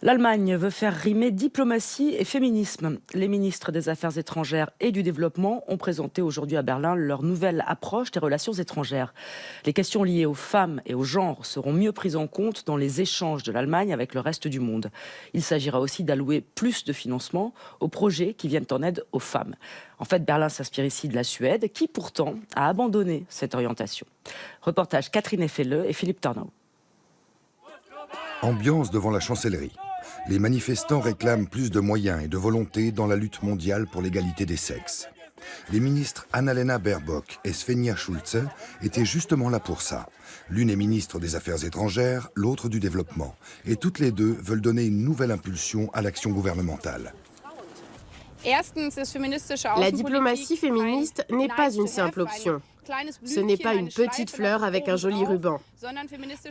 L'Allemagne veut faire rimer diplomatie et féminisme. Les ministres des Affaires étrangères et du Développement ont présenté aujourd'hui à Berlin leur nouvelle approche des relations étrangères. Les questions liées aux femmes et au genre seront mieux prises en compte dans les échanges de l'Allemagne avec le reste du monde. Il s'agira aussi d'allouer plus de financement aux projets qui viennent en aide aux femmes. En fait, Berlin s'inspire ici de la Suède, qui pourtant a abandonné cette orientation. Reportage Catherine Effele et Philippe Tornau. Ambiance devant la chancellerie. Les manifestants réclament plus de moyens et de volonté dans la lutte mondiale pour l'égalité des sexes. Les ministres Annalena Baerbock et Svenja Schulze étaient justement là pour ça. L'une est ministre des Affaires étrangères, l'autre du Développement. Et toutes les deux veulent donner une nouvelle impulsion à l'action gouvernementale. La diplomatie féministe n'est pas une simple option. Ce n'est pas une petite fleur avec un joli ruban.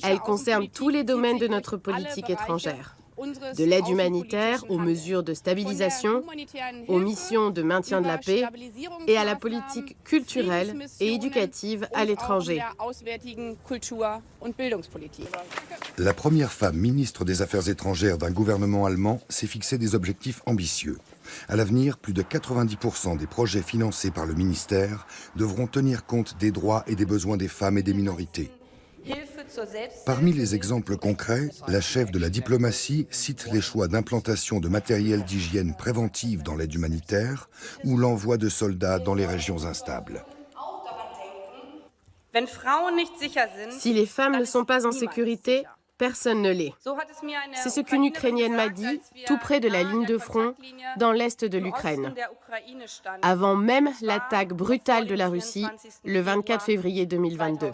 Elle concerne tous les domaines de notre politique étrangère. De l'aide humanitaire aux mesures de stabilisation, aux missions de maintien de la paix et à la politique culturelle et éducative à l'étranger. La première femme ministre des Affaires étrangères d'un gouvernement allemand s'est fixé des objectifs ambitieux. À l'avenir, plus de 90% des projets financés par le ministère devront tenir compte des droits et des besoins des femmes et des minorités. Parmi les exemples concrets, la chef de la diplomatie cite les choix d'implantation de matériel d'hygiène préventive dans l'aide humanitaire ou l'envoi de soldats dans les régions instables. Si les femmes ne sont pas en sécurité, personne ne l'est. C'est ce qu'une Ukrainienne m'a dit, tout près de la ligne de front, dans l'est de l'Ukraine. Avant même l'attaque brutale de la Russie, le 24 février 2022.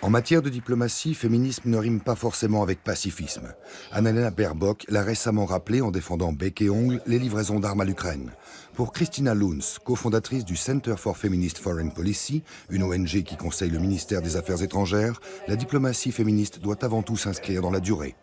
En matière de diplomatie, féminisme ne rime pas forcément avec pacifisme. Annalena Baerbock l'a récemment rappelé en défendant bec et ongle les livraisons d'armes à l'Ukraine. Pour Christina Lunz, cofondatrice du Center for Feminist Foreign Policy, une ONG qui conseille le ministère des Affaires étrangères, la diplomatie féministe doit avant tout s'inscrire dans la durée.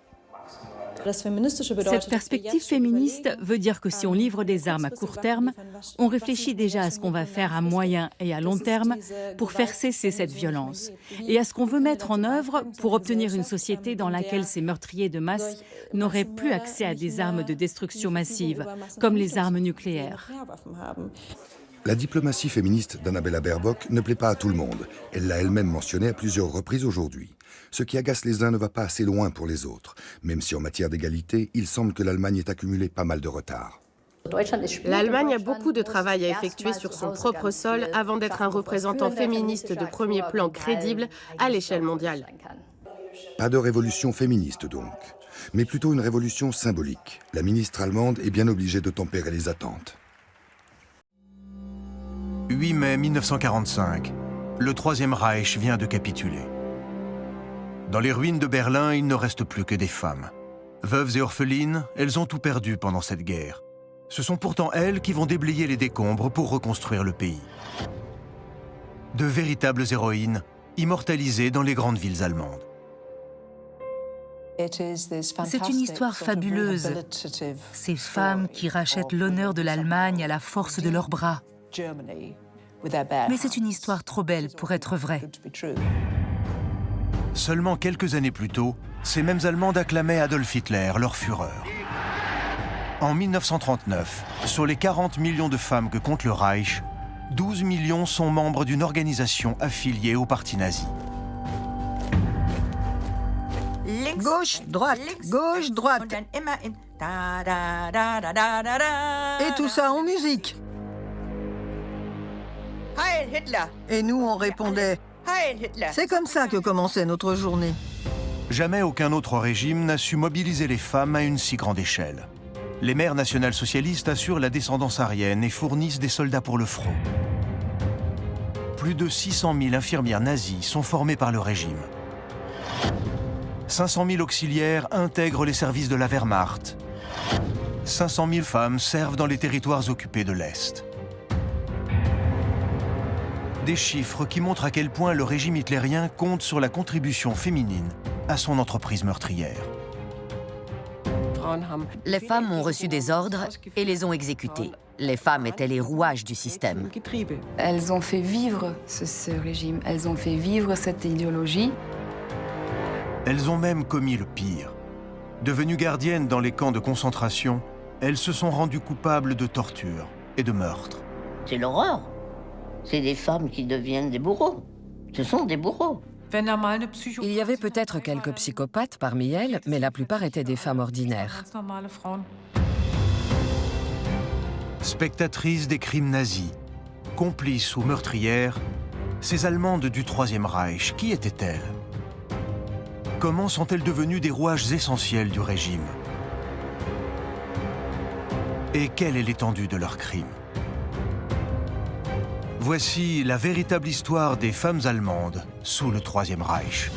Cette perspective féministe veut dire que si on livre des armes à court terme, on réfléchit déjà à ce qu'on va faire à moyen et à long terme pour faire cesser cette violence et à ce qu'on veut mettre en œuvre pour obtenir une société dans laquelle ces meurtriers de masse n'auraient plus accès à des armes de destruction massive, comme les armes nucléaires. La diplomatie féministe d'Annalena Baerbock ne plaît pas à tout le monde. Elle l'a elle-même mentionné à plusieurs reprises aujourd'hui. Ce qui agace les uns ne va pas assez loin pour les autres. Même si en matière d'égalité, il semble que l'Allemagne ait accumulé pas mal de retard. L'Allemagne a beaucoup de travail à effectuer sur son propre sol avant d'être un représentant féministe de premier plan crédible à l'échelle mondiale. Pas de révolution féministe donc, mais plutôt une révolution symbolique. La ministre allemande est bien obligée de tempérer les attentes. 8 mai 1945, le Troisième Reich vient de capituler. Dans les ruines de Berlin, il ne reste plus que des femmes. Veuves et orphelines, elles ont tout perdu pendant cette guerre. Ce sont pourtant elles qui vont déblayer les décombres pour reconstruire le pays. De véritables héroïnes, immortalisées dans les grandes villes allemandes. C'est une histoire fabuleuse. Ces femmes qui rachètent l'honneur de l'Allemagne à la force de leurs bras. Mais c'est une histoire trop belle pour être vraie. Seulement quelques années plus tôt, ces mêmes Allemandes acclamaient Adolf Hitler, leur Führer. En 1939, sur les 40 millions de femmes que compte le Reich, 12 millions sont membres d'une organisation affiliée au parti nazi. Gauche, droite, gauche, droite. Et tout ça en musique. Et nous, on répondait « C'est comme ça que commençait notre journée ». Jamais aucun autre régime n'a su mobiliser les femmes à une si grande échelle. Les mères nationales-socialistes assurent la descendance aryenne et fournissent des soldats pour le front. Plus de 600 000 infirmières nazies sont formées par le régime. 500 000 auxiliaires intègrent les services de la Wehrmacht. 500 000 femmes servent dans les territoires occupés de l'Est. Des chiffres qui montrent à quel point le régime hitlérien compte sur la contribution féminine à son entreprise meurtrière. Les femmes ont reçu des ordres et les ont exécutés. Les femmes étaient les rouages du système. Elles ont fait vivre ce régime, elles ont fait vivre cette idéologie. Elles ont même commis le pire. Devenues gardiennes dans les camps de concentration, elles se sont rendues coupables de torture et de meurtre. C'est l'horreur. C'est des femmes qui deviennent des bourreaux. Ce sont des bourreaux. Il y avait peut-être quelques psychopathes parmi elles, mais la plupart étaient des femmes ordinaires. Spectatrices des crimes nazis, complices ou meurtrières, ces Allemandes du Troisième Reich, qui étaient-elles? Comment sont-elles devenues des rouages essentiels du régime? Et quelle est l'étendue de leurs crimes? Voici la véritable histoire des femmes allemandes sous le Troisième Reich.